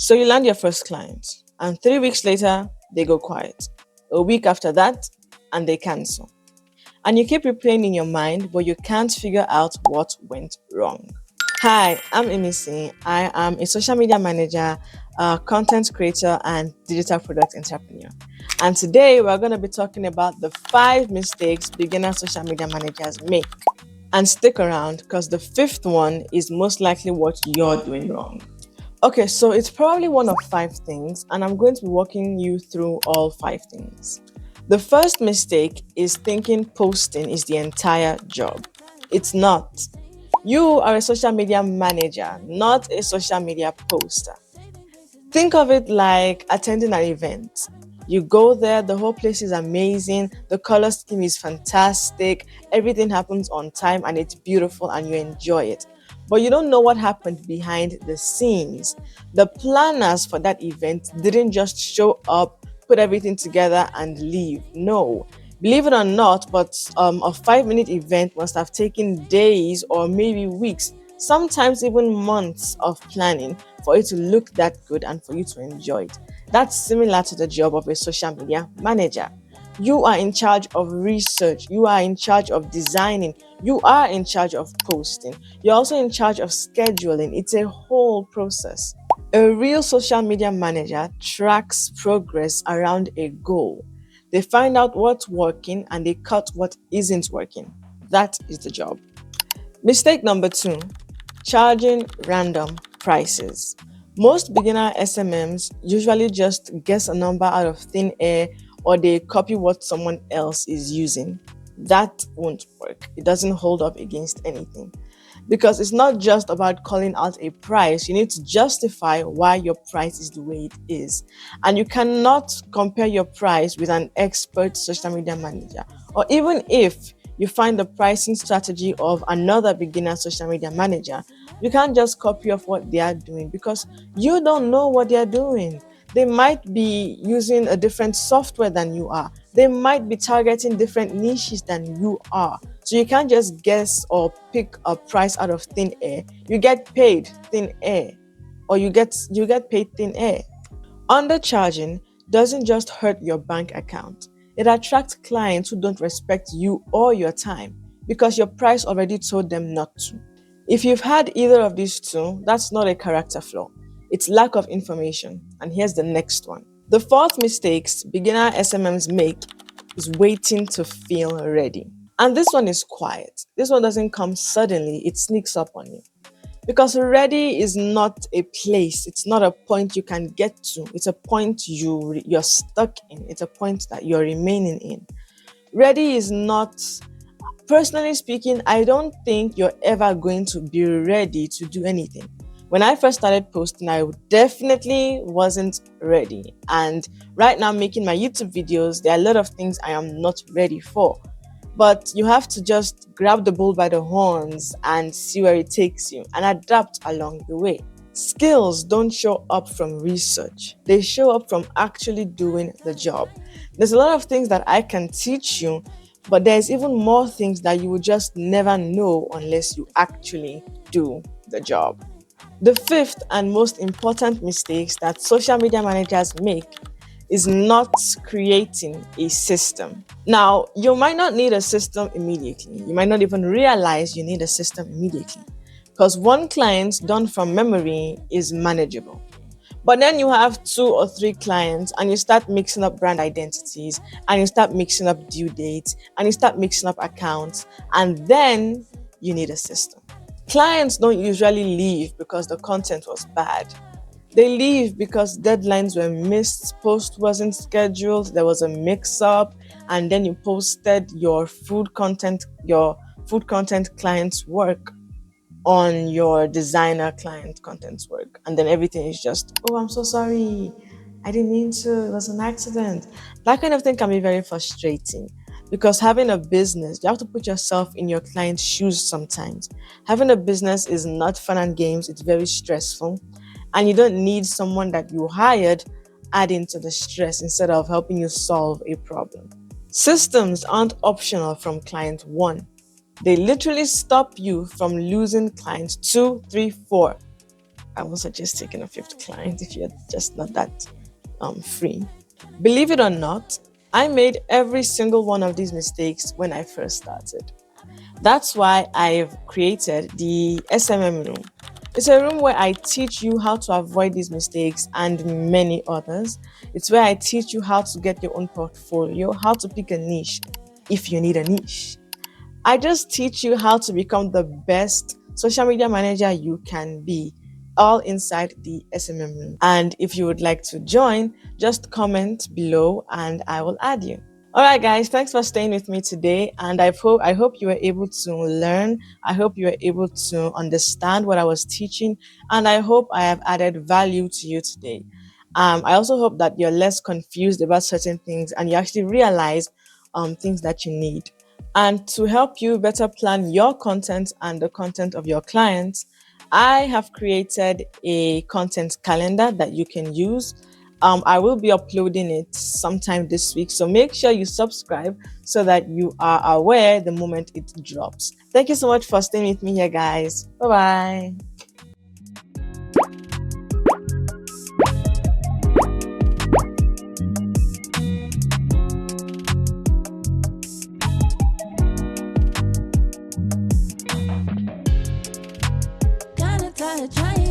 So you land your first client, and 3 weeks later, they go quiet. A week after that, and they cancel. And you keep replaying in your mind, but you can't figure out what went wrong. Hi, I'm Imisi. I am a social media manager, content creator, and digital product entrepreneur. And today we're going to be talking about the 5 mistakes beginner social media managers make. And stick around because the fifth one is most likely what you're doing wrong. Okay, so it's probably one of 5 things, and I'm going to be walking you through all 5 things. The first mistake is thinking posting is the entire job. It's not. You are a social media manager, not a social media poster. Think of it like attending an event. You go there, the whole place is amazing, the color scheme is fantastic, everything happens on time and it's beautiful and you enjoy it. But you don't know what happened behind the scenes. The planners for that event didn't just show up, put everything together and leave. No. Believe it or not, but a 5 minute event must have taken days or maybe weeks, sometimes even months of planning for it to look that good and for you to enjoy it. That's similar to the job of a social media manager. You are in charge of research, you are in charge of designing, you are in charge of posting, you're also in charge of scheduling. It's a whole process. A real social media manager tracks progress around a goal. They find out what's working and they cut what isn't working. That is the job. Mistake number 2, charging random prices. Most beginner SMMs usually just guess a number out of thin air or they copy what someone else is using. That won't work. It doesn't hold up against anything. Because it's not just about calling out a price, you need to justify why your price is the way it is. And you cannot compare your price with an expert social media manager. Or even if you find the pricing strategy of another beginner social media manager, you can't just copy off what they are doing because you don't know what they are doing. They might be using a different software than you are. They might be targeting different niches than you are. So you can't just guess or pick a price out of thin air. You get paid thin air, or you get paid thin air. Undercharging doesn't just hurt your bank account. It attracts clients who don't respect you or your time because your price already told them not to. If you've had either of these two, that's not a character flaw. It's lack of information. And here's the next one. The fourth mistakes beginner SMMs make is waiting to feel ready. And this one is quiet. This one doesn't come suddenly, it sneaks up on you. Because ready is not a place, it's not a point you can get to. It's a point you're stuck in. It's a point that you're remaining in. Ready is not, personally speaking, I don't think you're ever going to be ready to do anything. When I first started posting, I definitely wasn't ready. And right now, making my YouTube videos, there are a lot of things I am not ready for. But you have to just grab the bull by the horns and see where it takes you and adapt along the way. Skills don't show up from research, they show up from actually doing the job. There's a lot of things that I can teach you, but there's even more things that you will just never know unless you actually do the job. The fifth and most important mistakes that social media managers make is not creating a system. Now, you might not need a system immediately. You might not even realize you need a system immediately because one client done from memory is manageable. But then you have 2 or 3 clients and you start mixing up brand identities and you start mixing up due dates and you start mixing up accounts, and then you need a system. Clients don't usually leave because the content was bad. They leave because deadlines were missed, post wasn't scheduled, there was a mix-up, and then you posted your food content client's work on your designer client content's work. And then everything is just, oh, I'm so sorry. I didn't mean to. It was an accident. That kind of thing can be very frustrating because having a business, you have to put yourself in your client's shoes sometimes. Having a business is not fun and games, it's very stressful. And you don't need someone that you hired adding to the stress instead of helping you solve a problem. Systems aren't optional from client one. They literally stop you from losing clients 2, 3, 4. I won't suggest taking a fifth client if you're just not that free. Believe it or not, I made every single one of these mistakes when I first started. That's why I've created the SMM room. It's a room where I teach you how to avoid these mistakes and many others. It's where I teach you how to get your own portfolio, how to pick a niche if you need a niche. I just teach you how to become the best social media manager you can be, all inside the SMM room. And if you would like to join, just comment below and I will add you. All right, guys, thanks for staying with me today. And I hope you were able to learn. I hope you were able to understand what I was teaching. And I hope I have added value to you today. I also hope that you're less confused about certain things and you actually realize things that you need. And to help you better plan your content and the content of your clients, I have created a content calendar that you can use. I will be uploading it sometime this week. So make sure you subscribe so that you are aware the moment it drops. Thank you so much for staying with me here, guys. Bye bye. Kinda tired trying